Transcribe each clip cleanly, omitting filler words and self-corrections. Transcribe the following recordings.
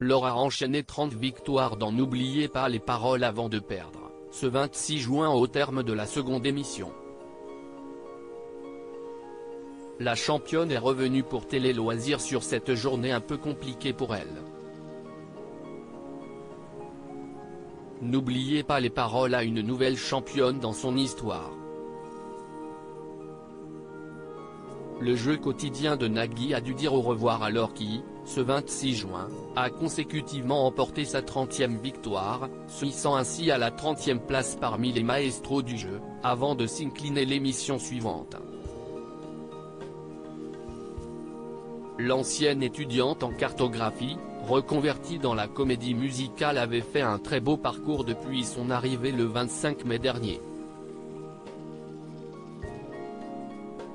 Laure a enchaîné 30 victoires dans N'oubliez pas les paroles avant de perdre, ce 26 juin au terme de la seconde émission. La championne est revenue pour Télé Loisirs sur cette journée un peu compliquée pour elle. N'oubliez pas les paroles à une nouvelle championne dans son histoire. Le jeu quotidien de Nagui a dû dire au revoir à Laure qui, ce 26 juin, a consécutivement emporté sa 30e victoire, se hissant ainsi à la 30e place parmi les maestros du jeu, avant de s'incliner l'émission suivante. L'ancienne étudiante en cartographie, reconvertie dans la comédie musicale, avait fait un très beau parcours depuis son arrivée le 25 mai dernier.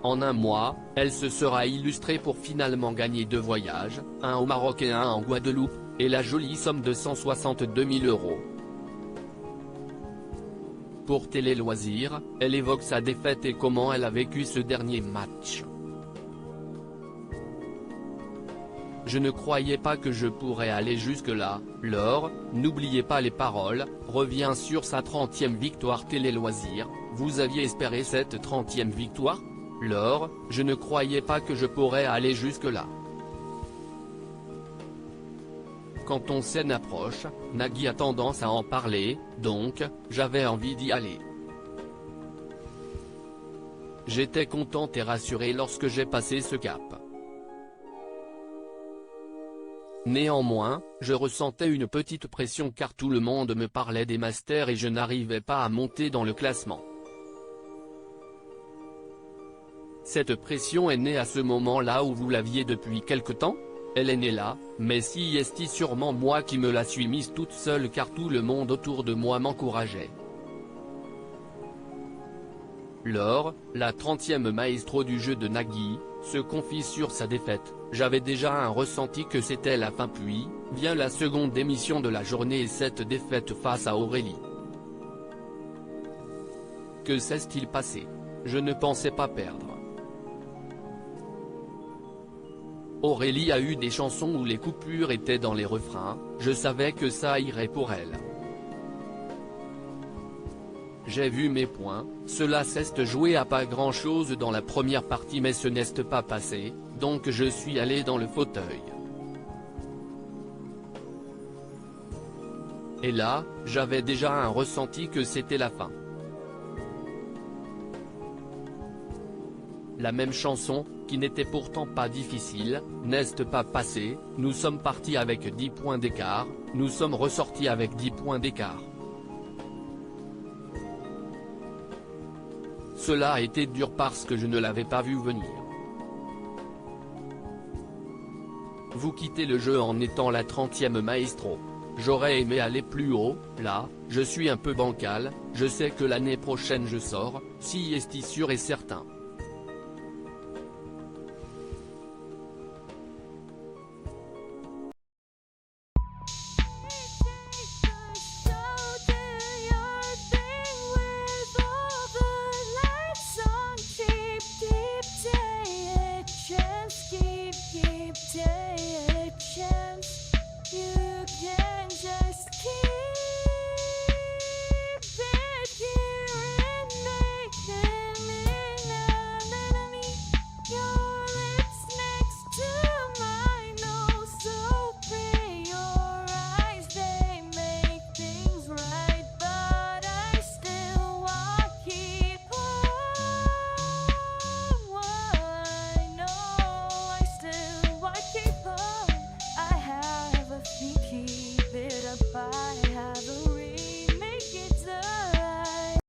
En un mois, elle se sera illustrée pour finalement gagner 2 voyages, un au Maroc et un en Guadeloupe, et la jolie somme de 162 000 €. Pour Télé Loisirs, elle évoque sa défaite et comment elle a vécu ce dernier match. Je ne croyais pas que je pourrais aller jusque-là. Laure, n'oubliez pas les paroles, revient sur sa 30e victoire Télé Loisirs. Vous aviez espéré cette 30e victoire ? Laure, je ne croyais pas que je pourrais aller jusque-là. Quand ton scène approche, Nagui a tendance à en parler, donc, j'avais envie d'y aller. J'étais contente et rassurée lorsque j'ai passé ce cap. Néanmoins, je ressentais une petite pression car tout le monde me parlait des masters et je n'arrivais pas à monter dans le classement. Cette pression est née à ce moment-là où vous l'aviez depuis quelque temps ? Elle est née là, mais si est sûrement moi qui me la suis mise toute seule car tout le monde autour de moi m'encourageait. Laure, la 30e maestro du jeu de Nagui, se confie sur sa défaite. J'avais déjà un ressenti que c'était la fin puis, vient la seconde émission de la journée et cette défaite face à Aurélie. Que s'est-il passé ? Je ne pensais pas perdre. Aurélie a eu des chansons où les coupures étaient dans les refrains, je savais que ça irait pour elle. J'ai vu mes points, cela s'est joué à pas grand-chose dans la première partie mais ce n'est pas passé, donc je suis allé dans le fauteuil. Et là, j'avais déjà un ressenti que c'était la fin. La même chanson, qui n'était pourtant pas difficile, n'est pas passée, nous sommes partis avec 10 points d'écart, nous sommes ressortis avec 10 points d'écart. Cela a été dur parce que je ne l'avais pas vu venir. Vous quittez le jeu en étant la 30e maestro. J'aurais aimé aller plus haut, là, je suis un peu bancal, je sais que l'année prochaine je sors, si est sûr et certain.